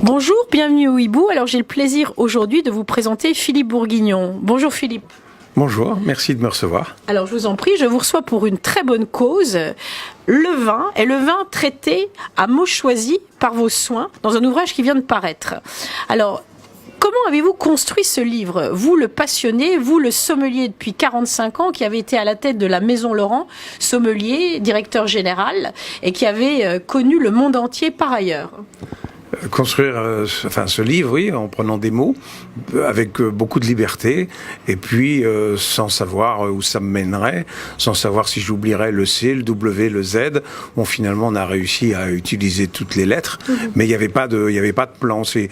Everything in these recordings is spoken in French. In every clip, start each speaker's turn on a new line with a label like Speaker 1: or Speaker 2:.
Speaker 1: Bonjour, bienvenue au Hibou. Alors j'ai le plaisir aujourd'hui de vous présenter Philippe Bourguignon. Bonjour Philippe.
Speaker 2: Bonjour, merci de me recevoir.
Speaker 1: Alors je vous en prie, je vous reçois pour une très bonne cause, le vin, et le vin traité à mots choisis par vos soins dans un ouvrage qui vient de paraître. Alors, comment avez-vous construit ce livre? Vous, le passionné, vous, le sommelier depuis 45 ans, qui avait été à la tête de la Maison Laurent, sommelier, directeur général, et qui avait connu le monde entier par ailleurs.
Speaker 2: Construire ce livre, oui, en prenant des mots, avec beaucoup de liberté, et puis sans savoir où ça me mènerait, sans savoir si j'oublierais le C, le W, le Z. Bon, finalement, on a réussi à utiliser toutes les lettres, mais il n'y avait pas de plan. C'est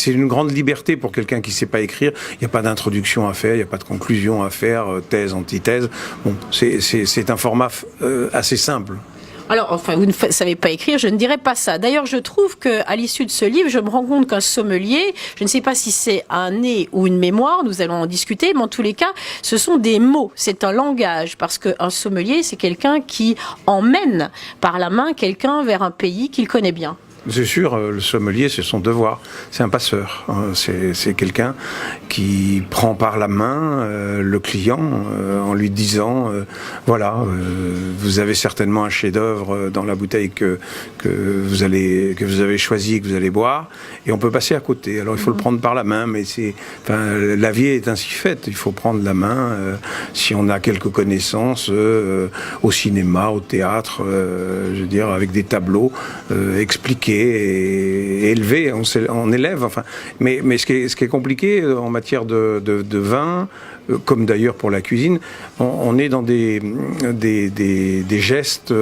Speaker 2: une grande liberté pour quelqu'un qui ne sait pas écrire. Il n'y a pas d'introduction à faire, il n'y a pas de conclusion à faire, thèse, antithèse. Bon, c'est un format assez simple.
Speaker 1: Alors, enfin, vous ne savez pas écrire, je ne dirais pas ça. D'ailleurs, je trouve qu'à l'issue de ce livre, je me rends compte qu'un sommelier, je ne sais pas si c'est un nez ou une mémoire, nous allons en discuter, mais en tous les cas, ce sont des mots, c'est un langage, parce qu'un sommelier, c'est quelqu'un qui emmène par la main quelqu'un vers un pays qu'il connaît bien.
Speaker 2: C'est sûr, le sommelier, c'est son devoir. C'est un passeur. C'est quelqu'un qui prend par la main le client en lui disant voilà, vous avez certainement un chef-d'œuvre dans la bouteille que vous avez choisi et que vous allez boire, et on peut passer à côté. Alors il faut le prendre par la main, mais la vie est ainsi faite. Il faut prendre la main si on a quelques connaissances au cinéma, au théâtre, je veux dire, avec des tableaux expliqués et élevé, on élève, enfin. Mais ce qui est compliqué en matière de vin, comme d'ailleurs pour la cuisine, on est dans des gestes.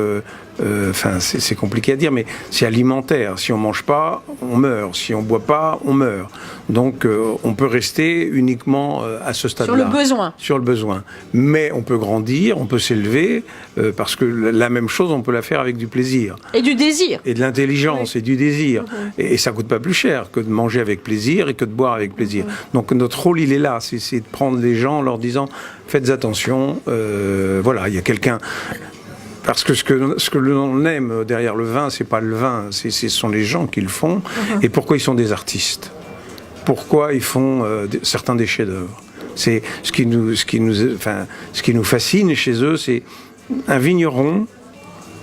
Speaker 2: Enfin, c'est compliqué à dire, mais c'est alimentaire. Si on mange pas, on meurt. Si on boit pas, on meurt. Donc, on peut rester uniquement à ce stade-là.
Speaker 1: Sur le besoin. Sur
Speaker 2: le besoin. Mais on peut grandir, on peut s'élever, parce que la même chose, on peut la faire avec du plaisir.
Speaker 1: Et du désir.
Speaker 2: Et de l'intelligence, oui. Et du désir. Et ça coûte pas plus cher que de manger avec plaisir et que de boire avec plaisir. Donc, notre rôle, il est là. C'est de prendre les gens en leur disant, faites attention, voilà, il y a quelqu'un... Parce que ce que l'on aime derrière le vin, c'est pas le vin, ce sont les gens qui le font. Et pourquoi ils sont des artistes? Pourquoi ils font certains des chefs-d'œuvre? C'est ce qui nous fascine chez eux, c'est un vigneron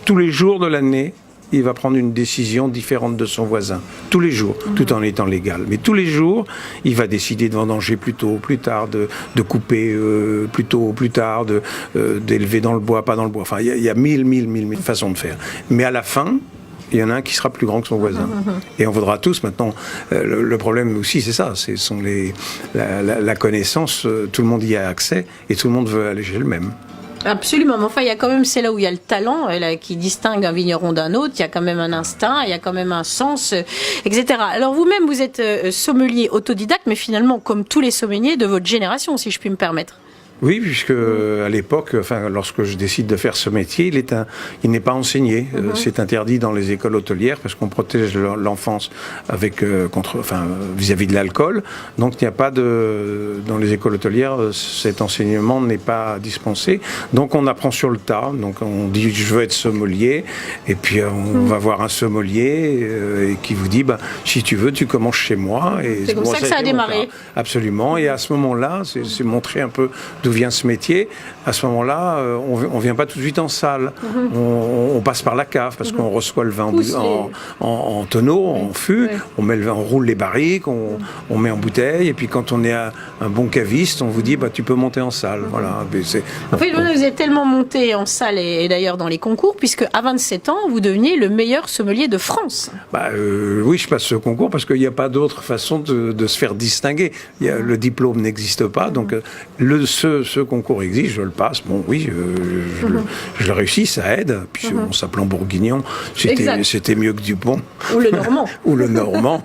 Speaker 2: tous les jours de l'année. Il va prendre une décision différente de son voisin, tous les jours, tout en étant légal. Mais tous les jours, il va décider de vendanger plus tôt, plus tard, de couper plus tôt, plus tard, d'élever dans le bois, pas dans le bois. Enfin, il y a mille façons de faire. Mais à la fin, il y en a un qui sera plus grand que son voisin. Et on voudra tous maintenant. Le problème aussi, c'est ça. Ce sont la connaissance. Tout le monde y a accès et tout le monde veut aller chez le même.
Speaker 1: Absolument, mais enfin il y a quand même, c'est là où il y a le talent qui distingue un vigneron d'un autre, il y a quand même un instinct, il y a quand même un sens, etc. Alors vous-même vous êtes sommelier autodidacte, mais finalement comme tous les sommeliers de votre génération, si je puis me permettre.
Speaker 2: Oui, puisque à l'époque, enfin, lorsque je décide de faire ce métier, il n'est pas enseigné. C'est interdit dans les écoles hôtelières parce qu'on protège l'enfance vis-à-vis de l'alcool. Donc il n'y a pas dans les écoles hôtelières, cet enseignement n'est pas dispensé. Donc on apprend sur le tas. Donc on dit je veux être sommelier, et puis on va voir un sommelier qui vous dit si tu veux, tu commences chez moi.
Speaker 1: C'est comme ça que ça a démarré.
Speaker 2: Absolument. Et à ce moment-là, c'est montrer un peu d'où vient ce métier. À ce moment-là, on vient pas tout de suite en salle. On passe par la cave parce qu'on reçoit le vin en tonneau, en fût. On roule les barriques, on met en bouteille. Et puis quand on est un bon caviste, on vous dit tu peux monter en salle. Voilà.
Speaker 1: En fait, vous êtes tellement monté en salle et d'ailleurs dans les concours, puisque à 27 ans, vous deveniez le meilleur sommelier de France.
Speaker 2: Oui, je passe ce concours parce qu'il n'y a pas d'autre façon de se faire distinguer. Le diplôme n'existe pas, donc ce concours existe, je le passe. Bon, oui, je le réussis, ça aide. Puis en s'appelant Bourguignon, c'était mieux que Dupont.
Speaker 1: Ou le Normand.
Speaker 2: Ou le Normand.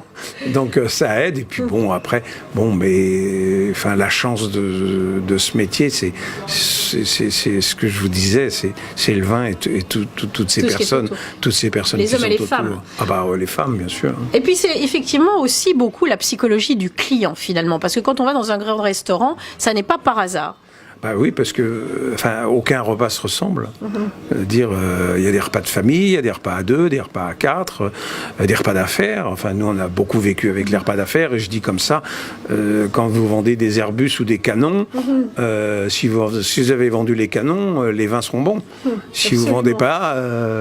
Speaker 2: Donc ça aide. Et puis bon, après, mais enfin la chance de ce métier, c'est ce que je vous disais, c'est le vin et toutes ces personnes,
Speaker 1: les hommes et les femmes.
Speaker 2: Ah bah les femmes, bien sûr.
Speaker 1: Et puis c'est effectivement aussi beaucoup la psychologie du client finalement, parce que quand on va dans un grand restaurant, ça n'est pas par hasard.
Speaker 2: Bah oui, parce que aucun repas se ressemble. Dire, il y a des repas de famille, il y a des repas à 2, des repas à 4, des repas d'affaires. Enfin, nous, on a beaucoup vécu avec les repas d'affaires. Et je dis comme ça, quand vous vendez des Airbus ou des canons, si vous avez vendu les canons, les vins seront bons. Si vous ne vendez pas,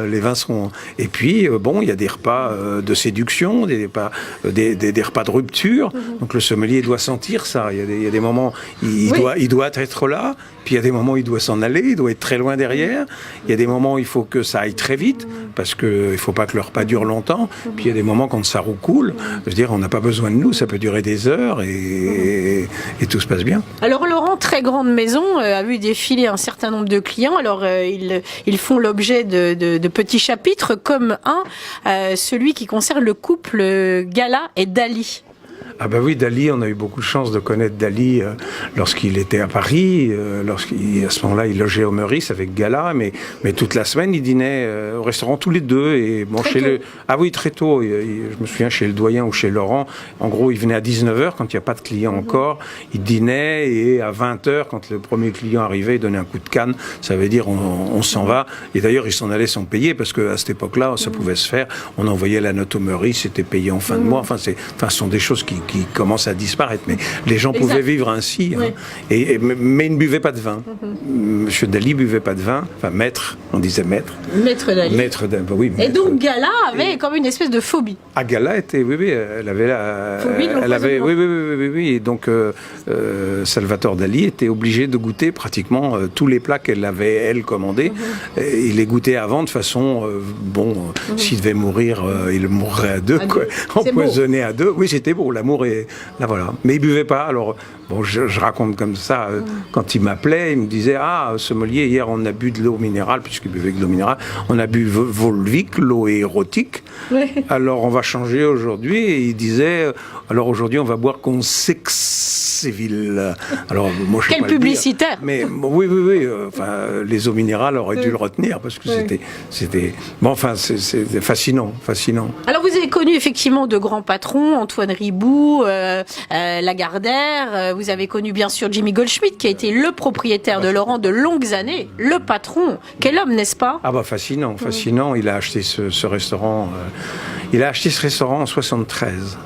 Speaker 2: les vins seront... Et puis, bon, il y a des repas de séduction, des repas de rupture. Donc le sommelier doit sentir ça. Il y a des moments, il doit être là. Puis il y a des moments où il doit s'en aller, il doit être très loin derrière. Il y a des moments où il faut que ça aille très vite, parce qu'il ne faut pas que le repas dure longtemps. Puis il y a des moments quand ça roucoule. Je veux dire, on n'a pas besoin de nous, ça peut durer des heures et tout se passe bien.
Speaker 1: Alors Laurent, très grande maison, a vu défiler un certain nombre de clients. Alors ils font l'objet de petits chapitres, comme celui qui concerne le couple Gala et Dali.
Speaker 2: Ah bah oui, Dali, on a eu beaucoup de chance de connaître Dali lorsqu'il était à Paris, à ce moment-là, il logeait au Meurice avec Gala, mais toute la semaine, il dînait au restaurant tous les deux. Et bon, très tôt. Je me souviens chez le doyen ou chez Laurent, en gros, il venait à 19h quand il n'y a pas de clients encore, il dînait, et à 20h, quand le premier client arrivait, il donnait un coup de canne, ça veut dire on s'en va. Et d'ailleurs, il s'en allait sans payer, parce qu'à cette époque-là, ça pouvait se faire. On envoyait la note au Meurice, c'était payé en fin de mois. Enfin, ce sont des choses qui commencent à disparaître, mais les gens pouvaient vivre ainsi,
Speaker 1: oui.
Speaker 2: Mais ils ne buvaient pas de vin. Monsieur Dali buvait pas de vin, enfin maître, on disait maître.
Speaker 1: Maître Dali.
Speaker 2: Oui.
Speaker 1: Et donc Gala avait comme une espèce de phobie.
Speaker 2: Ah, Gala était, oui, elle avait la...
Speaker 1: Phobie de
Speaker 2: l'empoisonnement. Oui, et donc Salvatore Dali était obligé de goûter pratiquement tous les plats qu'elle avait, elle, commandés. Il les goûtait avant de façon, s'il devait mourir, il mourrait à deux, quoi. Empoisonné à deux. Oui, c'était beau, l'amour est... Là, voilà. Mais il buvait pas, alors... Bon, je raconte comme ça, quand il m'appelait, il me disait « Ah, sommelier, hier on a bu de l'eau minérale, puisqu'il buvait de l'eau minérale, on a bu Volvic, l'eau érotique, alors on va changer aujourd'hui. » Et il disait « Alors aujourd'hui on va boire Consexéville. » Alors moi je sais
Speaker 1: Quel
Speaker 2: pas
Speaker 1: publicitaire.
Speaker 2: Mais oui, les eaux minérales auraient dû le retenir, parce que c'était... Bon, enfin, c'est fascinant.
Speaker 1: Alors vous avez connu effectivement de grands patrons, Antoine Riboud, Lagardère, vous avez connu bien sûr Jimmy Goldschmidt, qui a été le propriétaire de Laurent de longues années, le patron. Quel homme, n'est-ce pas?
Speaker 2: Ah bah fascinant. Il a acheté ce restaurant. Il a acheté ce restaurant en 73.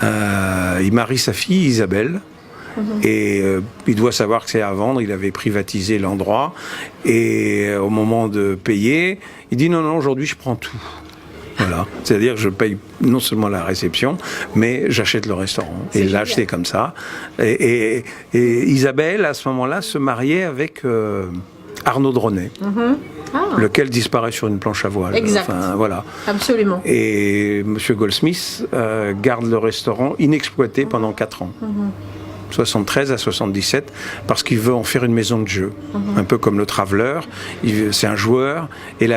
Speaker 2: Il marie sa fille Isabelle. Et il doit savoir que c'est à vendre. Il avait privatisé l'endroit. Et au moment de payer, il dit non, aujourd'hui je prends tout. Voilà, c'est-à-dire que je paye non seulement la réception, mais j'achète le restaurant. Et il l'a acheté comme ça. Et Isabelle, à ce moment-là, se mariait avec Arnaud Dronet, lequel disparaît sur une planche à voile.
Speaker 1: Exact.
Speaker 2: Enfin, voilà.
Speaker 1: Absolument.
Speaker 2: Et M. Goldsmith garde le restaurant inexploité pendant 4 ans. 73 à 77, parce qu'il veut en faire une maison de jeu. Un peu comme le Traveller. C'est un joueur. Et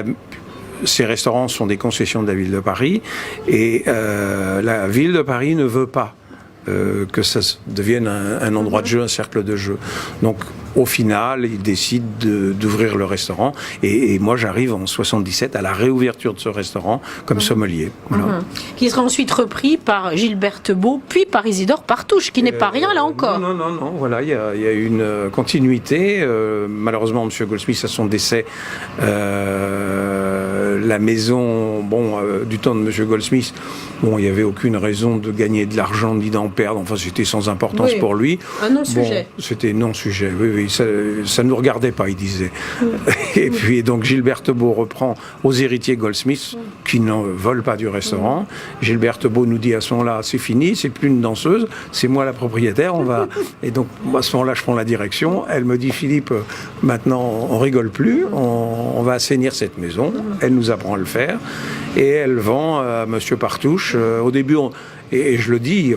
Speaker 2: ces restaurants sont des concessions de la ville de Paris, et la ville de Paris ne veut pas que ça devienne un endroit de jeu, un cercle de jeu. Donc au final, il décide d'ouvrir le restaurant, et moi j'arrive en 77 à la réouverture de ce restaurant comme sommelier. Voilà.
Speaker 1: Qui sera ensuite repris par Gilberte Beau, puis par Isidore Partouche, qui n'est pas rien là encore.
Speaker 2: Non, voilà, il y a une continuité. Malheureusement, M. Goldsmith, à son décès, la maison, du temps de M. Goldsmith, il n'y avait aucune raison de gagner de l'argent ni d'en perdre. Enfin, c'était sans importance pour lui.
Speaker 1: Un non-sujet.
Speaker 2: C'était non-sujet, oui, ça ne nous regardait pas, il disait. Et puis, donc, Gilberte Beau reprend aux héritiers Goldsmith, qui n'en veulent pas du restaurant. Gilberte Beau nous dit à ce moment-là, c'est fini, c'est plus une danseuse, c'est moi la propriétaire, on va... Et donc, à ce moment-là, je prends la direction. Elle me dit, Philippe, maintenant, on rigole plus, on va assainir cette maison. Elle nous apprend à le faire. Et elle vend à M. Partouche. Au début, et je le dis,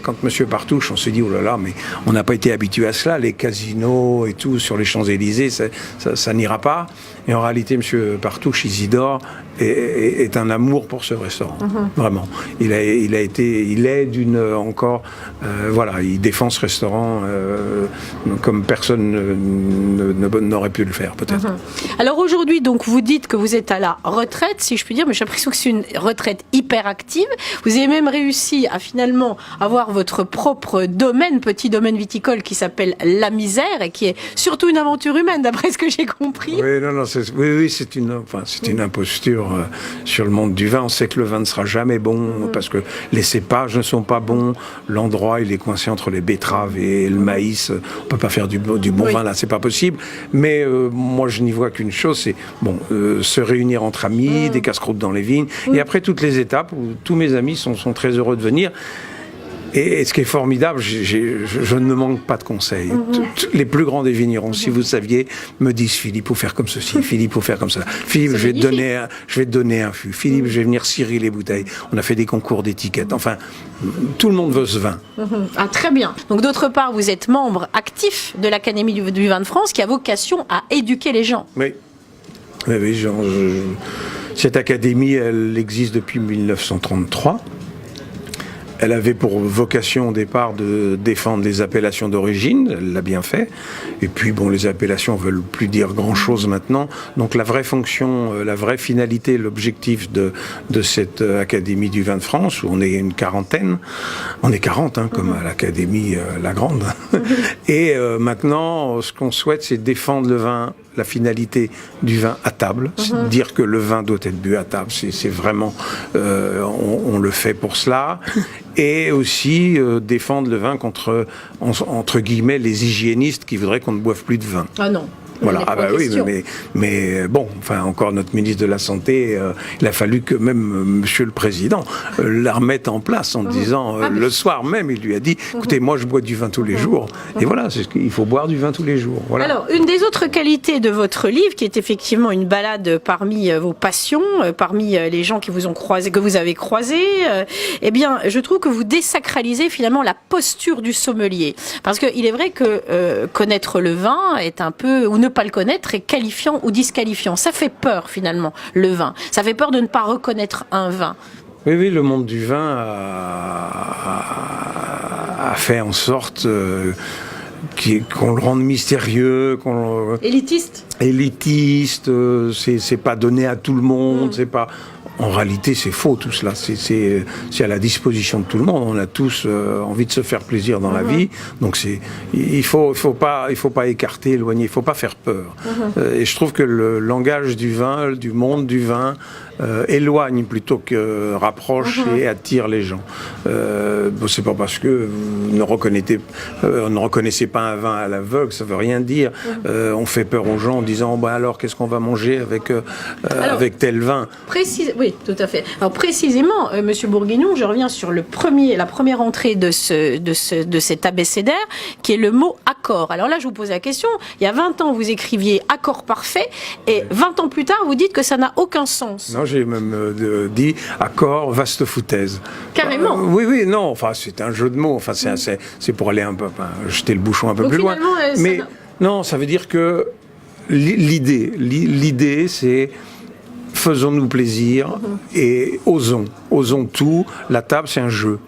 Speaker 2: quand M. Partouche, on se dit, oh là là, mais on n'a pas été habitué à cela, les casinos et tout sur les Champs-Élysées, ça n'ira pas. Et en réalité, M. Partouche, Isidore, est un amour pour ce restaurant, vraiment. Il est voilà, il défend ce restaurant comme personne n'aurait pu le faire, peut-être.
Speaker 1: Alors aujourd'hui, donc, vous dites que vous êtes à la retraite, si je puis dire, mais j'ai l'impression que c'est une retraite hyper active. Vous avez même réussi à finalement avoir votre propre domaine, petit domaine viticole qui s'appelle La Misère et qui est surtout une aventure humaine, d'après ce que j'ai compris.
Speaker 2: Oui, non, c'est une imposture sur le monde du vin. On sait que le vin ne sera jamais bon parce que les cépages ne sont pas bons. L'endroit, il est coincé entre les betteraves et le maïs. On peut pas faire du bon vin là, c'est pas possible. Mais moi, je n'y vois qu'une chose, c'est se réunir entre amis, des casse-croûtes dans les vignes, et après toutes les étapes où tous mes amis sont très heureux de venir. Et ce qui est formidable, je ne manque pas de conseils. Les plus grands des vignerons, si vous saviez, me disent: Philippe, faut faire comme ceci, Philippe, faut faire comme cela. Philippe, je vais te donner un fût. Philippe, je vais venir cirer les bouteilles. On a fait des concours d'étiquettes. Enfin, tout le monde veut ce vin.
Speaker 1: Ah, très bien. Donc d'autre part, vous êtes membre actif de l'Académie du vin de France qui a vocation à éduquer les gens.
Speaker 2: Oui. Cette académie, elle existe depuis 1933. Elle avait pour vocation au départ de défendre les appellations d'origine, elle l'a bien fait. Et puis les appellations ne veulent plus dire grand-chose maintenant. Donc la vraie fonction, la vraie finalité, l'objectif de cette Académie du vin de France, où on est une quarantaine, on est 40, comme à l'Académie la Grande. Et maintenant, ce qu'on souhaite, c'est défendre le vin, la finalité du vin à table, c'est dire que le vin doit être bu à table, c'est vraiment, on le fait pour cela, et aussi défendre le vin contre, entre guillemets, les hygiénistes qui voudraient qu'on ne boive plus de vin.
Speaker 1: Ah non.
Speaker 2: Voilà, mais bon, enfin, encore notre ministre de la Santé, il a fallu que même Monsieur le Président la remette en place en disant, le soir même, il lui a dit, écoutez, moi je bois du vin tous les jours. Et voilà, c'est ce qu'il faut boire du vin tous les jours. Voilà.
Speaker 1: Alors, une des autres qualités de votre livre, qui est effectivement une balade parmi vos passions, parmi les gens qui vous ont croisé, que vous avez croisés, eh bien, je trouve que vous désacralisez finalement la posture du sommelier. Parce qu'il est vrai que connaître le vin est un peu, ou ne pas le connaître est qualifiant ou disqualifiant. Ça fait peur finalement, le vin. Ça fait peur de ne pas reconnaître un vin.
Speaker 2: Oui, le monde du vin a fait en sorte qu'on le rende mystérieux,
Speaker 1: élitiste.
Speaker 2: C'est pas donné à tout le monde, c'est pas. En réalité, c'est faux tout cela. C'est à la disposition de tout le monde. On a tous envie de se faire plaisir dans la vie. Donc il faut pas écarter, éloigner. Il faut pas faire peur. Et je trouve que le langage du vin, du monde du vin, éloigne plutôt que rapproche et attire les gens. C'est pas parce que vous ne reconnaissez pas un vin à l'aveugle, ça veut rien dire. On fait peur aux gens en disant alors qu'est-ce qu'on va manger avec tel vin.
Speaker 1: Oui, tout à fait. Alors précisément, Monsieur Bourguignon, je reviens sur la première entrée de cet abécédaire, qui est le mot accord. Alors là, je vous pose la question. Il y a 20 ans, vous écriviez accord parfait, et 20 ans plus tard, vous dites que ça n'a aucun sens.
Speaker 2: Non, j'ai même dit accord vaste foutaise.
Speaker 1: Carrément.
Speaker 2: Oui, non. Enfin, c'est un jeu de mots. Enfin, c'est pour aller un peu jeter le bouchon un peu plus loin. Mais non, ça veut dire que l'idée, c'est faisons-nous plaisir et osons tout. La table, c'est un jeu.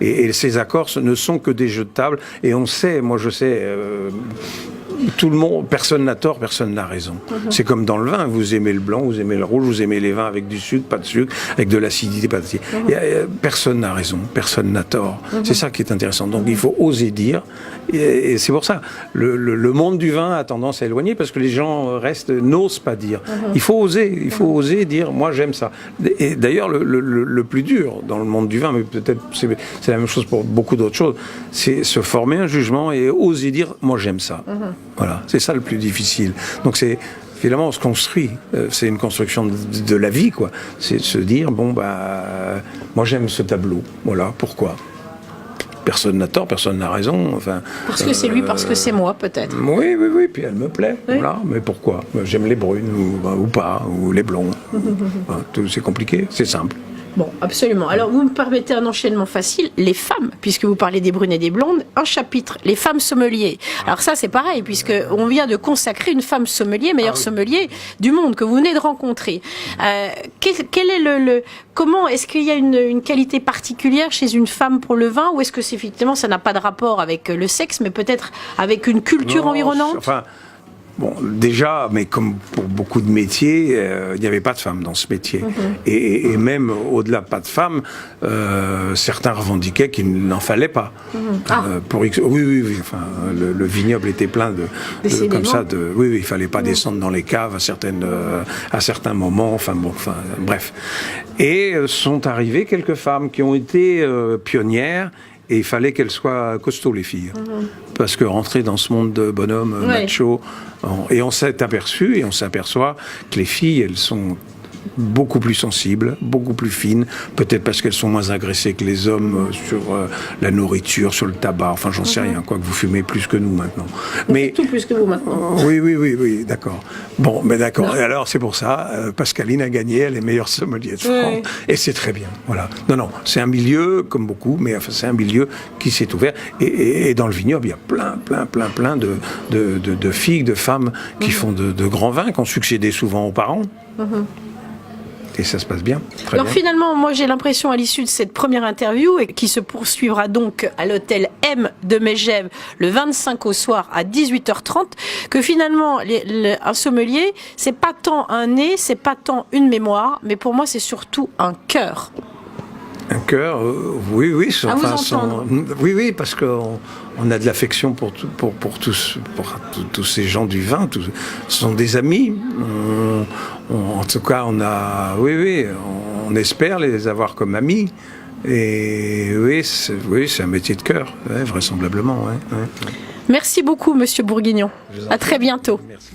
Speaker 2: Et ces accords ne sont que des jeux de table. Et on sait, moi je sais, tout le monde, personne n'a tort, personne n'a raison. C'est comme dans le vin, vous aimez le blanc, vous aimez le rouge, vous aimez les vins avec du sucre, pas de sucre, avec de l'acidité, pas d'acidité. Personne n'a raison, personne n'a tort. C'est ça qui est intéressant. Donc il faut oser dire, et c'est pour ça, le monde du vin a tendance à éloigner parce que les gens n'osent pas dire. Il faut oser dire, moi j'aime ça. Et d'ailleurs, le plus dur dans le monde du vin, mais peut-être c'est la même chose pour beaucoup d'autres choses, c'est se former un jugement et oser dire, moi j'aime ça. Voilà, c'est ça le plus difficile. Donc finalement on se construit, c'est une construction de la vie, quoi. C'est de se dire, moi j'aime ce tableau, voilà, pourquoi ? Personne n'a tort, personne n'a raison. Enfin,
Speaker 1: parce que c'est lui, parce que c'est moi, peut-être.
Speaker 2: Oui, puis elle me plaît, voilà. Mais pourquoi ? J'aime les brunes, ou pas, ou les blonds. C'est compliqué, c'est simple.
Speaker 1: Bon, absolument. Alors, vous me permettez un enchaînement facile. Les femmes, puisque vous parlez des brunes et des blondes, un chapitre, les femmes sommeliers. Alors ça, c'est pareil, puisque on vient de consacrer une femme sommelier, meilleure sommelier du monde, que vous venez de rencontrer. Quel est comment, est-ce qu'il y a une qualité particulière chez une femme pour le vin, ou est-ce que c'est effectivement, ça n'a pas de rapport avec le sexe, mais peut-être avec une culture environnante?
Speaker 2: Bon, déjà, mais comme pour beaucoup de métiers, il n'y avait pas de femmes dans ce métier. Et même au-delà de pas de femmes, certains revendiquaient qu'il n'en fallait pas. Oui. Enfin, le vignoble était plein de comme ça. Oui, il fallait pas descendre dans les caves à certains moments. Enfin bon, bref. Et sont arrivées quelques femmes qui ont été pionnières. Et il fallait qu'elles soient costauds, les filles. Parce que rentrer dans ce monde de bonhommes macho, et on s'est aperçu, et on s'aperçoit que les filles, elles sont beaucoup plus sensibles, beaucoup plus fines, peut-être parce qu'elles sont moins agressées que les hommes sur la nourriture, sur le tabac, enfin j'en sais rien, quoi que vous fumez plus que nous maintenant.
Speaker 1: Mais tout plus que vous maintenant.
Speaker 2: Oui, d'accord. Bon, mais d'accord. Et alors c'est pour ça, Pascaline a gagné, elle est meilleure sommelier de France, et c'est très bien. Voilà. Non, c'est un milieu comme beaucoup, mais enfin c'est un milieu qui s'est ouvert. Et dans le vignoble, il y a plein de filles, de femmes qui font de grands vins, qui ont succédé souvent aux parents. Et ça se passe bien. Très
Speaker 1: Alors
Speaker 2: bien.
Speaker 1: finalement, moi j'ai l'impression à l'issue de cette première interview, et qui se poursuivra donc à l'hôtel M de Megève le 25 au soir à 18h30, que finalement un sommelier, c'est pas tant un nez, c'est pas tant une mémoire, mais pour moi c'est surtout un cœur.
Speaker 2: Un cœur, oui. Oui, parce qu'on a de l'affection pour tous ces gens du vin. Ce sont des amis. En tout cas, on espère les avoir comme amis. Et c'est un métier de cœur, vraisemblablement.
Speaker 1: Merci beaucoup, Monsieur Bourguignon. À très bientôt.
Speaker 2: Merci.